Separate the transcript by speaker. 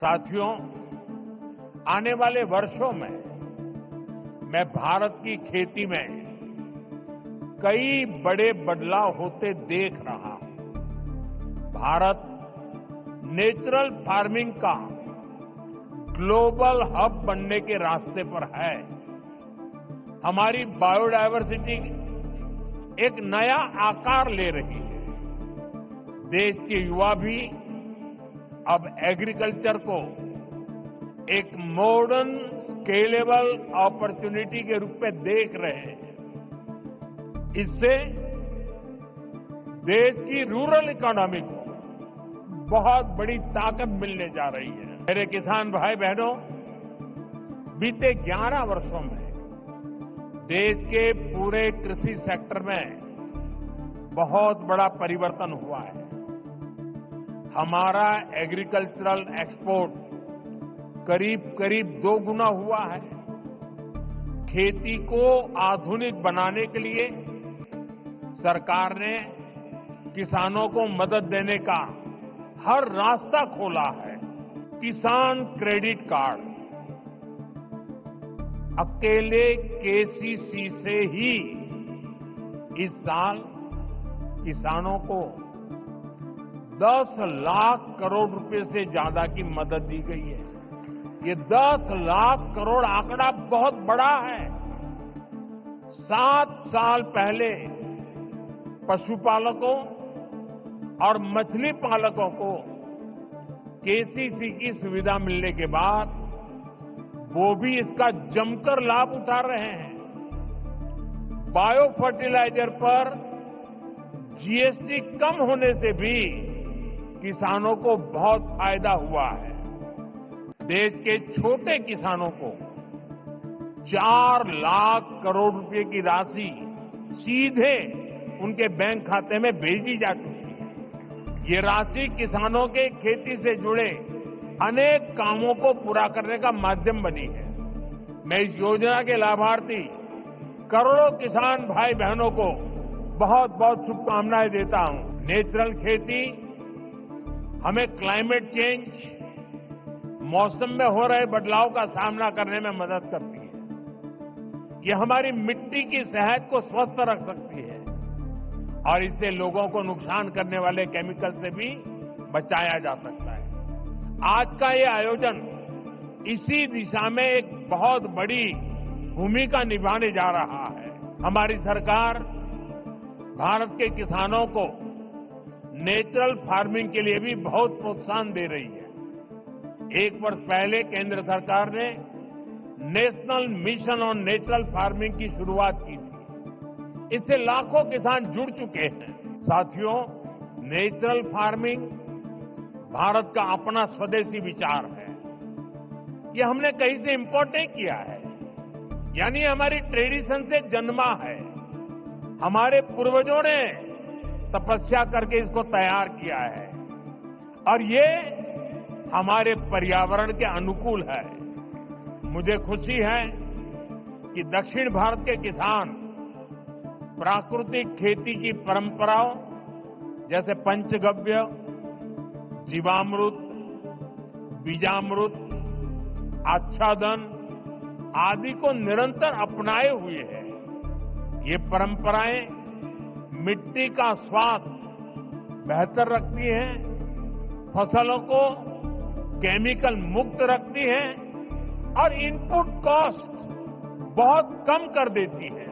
Speaker 1: साथियों, आने वाले वर्षों में मैं भारत की खेती में कई बड़े बदलाव होते देख रहा हूं। भारत नेचुरल फार्मिंग का ग्लोबल हब बनने के रास्ते पर है। हमारी बायोडायवर्सिटी एक नया आकार ले रही है। देश के युवा भी अब एग्रीकल्चर को एक मॉडर्न स्केलेबल अपॉर्चुनिटी के रूप में देख रहे हैं। इससे देश की रूरल इकोनॉमी को बहुत बड़ी ताकत मिलने जा रही है। मेरे किसान भाई बहनों, बीते 11 वर्षों में देश के पूरे कृषि सेक्टर में बहुत बड़ा परिवर्तन हुआ है। हमारा एग्रीकल्चरल एक्सपोर्ट करीब करीब 2 गुना हुआ है। खेती को आधुनिक बनाने के लिए सरकार ने किसानों को मदद देने का हर रास्ता खोला है। किसान क्रेडिट कार्ड अकेले केसीसी से ही इस साल किसानों को 10 लाख करोड़ रुपए से ज्यादा की मदद दी गई है। ये 10 लाख करोड़ आंकड़ा बहुत बड़ा है। 7 साल पहले पशुपालकों और मछली पालकों को केसीसी की सुविधा मिलने के बाद वो भी इसका जमकर लाभ उठा रहे हैं। बायो फर्टिलाइजर पर जीएसटी कम होने से भी किसानों को बहुत फायदा हुआ है। देश के छोटे किसानों को 4 लाख करोड़ रुपए की राशि सीधे उनके बैंक खाते में भेजी जा चुकी है। ये राशि किसानों के खेती से जुड़े अनेक कामों को पूरा करने का माध्यम बनी है। मैं इस योजना के लाभार्थी करोड़ों किसान भाई बहनों को बहुत बहुत शुभकामनाएं देता हूं। नेचुरल खेती हमें क्लाइमेट चेंज, मौसम में हो रहे बदलाव का सामना करने में मदद करती है। ये हमारी मिट्टी की सेहत को स्वस्थ रख सकती है और इससे लोगों को नुकसान करने वाले केमिकल से भी बचाया जा सकता है। आज का ये आयोजन इसी दिशा में एक बहुत बड़ी भूमिका निभाने जा रहा है। हमारी सरकार भारत के किसानों को नेचुरल फार्मिंग के लिए भी बहुत प्रोत्साहन दे रही है। 1 वर्ष पहले केंद्र सरकार ने national mission on natural farming की शुरुआत की थी। इससे लाखों किसान जुड़ चुके हैं। साथियों, नेचुरल फार्मिंग भारत का अपना स्वदेशी विचार है। ये हमने कहीं से इंपोर्ट नहीं किया है, यानी हमारी ट्रेडिशन से जन्मा है। हमारे पूर्वजों ने तपस्या करके इसको तैयार किया है और ये हमारे पर्यावरण के अनुकूल है। मुझे खुशी है कि दक्षिण भारत के किसान प्राकृतिक खेती की परंपराओं जैसे पंचगव्य, जीवामृत, बीजामृत, आच्छादन आदि को निरंतर अपनाए हुए हैं। ये परंपराएं मिट्टी का स्वाद बेहतर रखती हैं, फसलों को केमिकल मुक्त रखती हैं और इनपुट कॉस्ट बहुत कम कर देती है।